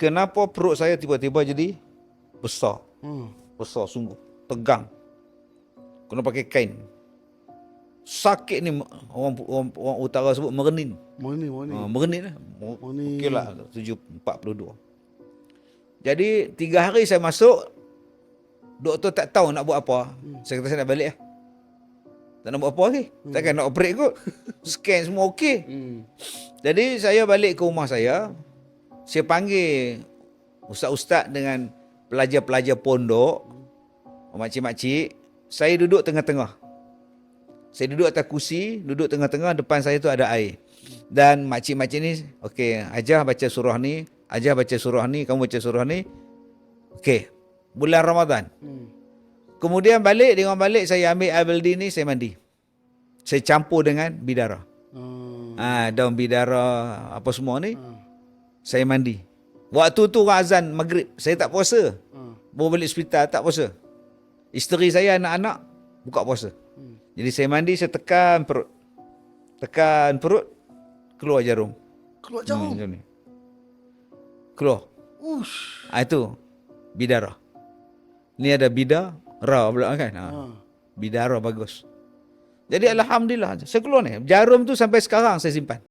kenapa perut saya tiba-tiba jadi besar. Besar sungguh. Tegang. Kena pakai kain. Sakit ni orang utara sebut merenin. Merenin lah. Okey lah 42. Jadi 3 hari saya masuk, doktor tak tahu nak buat apa. Saya kata saya nak balik lah. Tak nak buat apa lagi. Takkan nak operate kot. Scan semua okey. Jadi saya balik ke rumah saya. Saya panggil ustaz-ustaz dengan pelajar-pelajar pondok, makcik-makcik. Saya duduk tengah-tengah. Saya duduk atas kursi, duduk tengah-tengah, depan saya tu ada air. Dan makcik-makcik ni, okey, Hajah baca surah ni, Hajah baca surah ni, kamu baca surah ni. Okey, bulan Ramadan. Kemudian balik, dengan balik saya ambil air baldi ni, saya mandi. Saya campur dengan bidara. Daun bidara, apa semua ni, saya mandi. Waktu tu orang azan maghrib, saya tak puasa. Baru balik hospital, tak puasa. Isteri saya, anak-anak, buka puasa. Jadi saya mandi, saya tekan perut. Tekan perut, keluar jarum. Keluar jarum? Macam ni. Keluar. Itu bidara. Ni ada bidara pula kan. Bidara bagus. Jadi alhamdulillah, saya keluar ni. Jarum tu sampai sekarang saya simpan.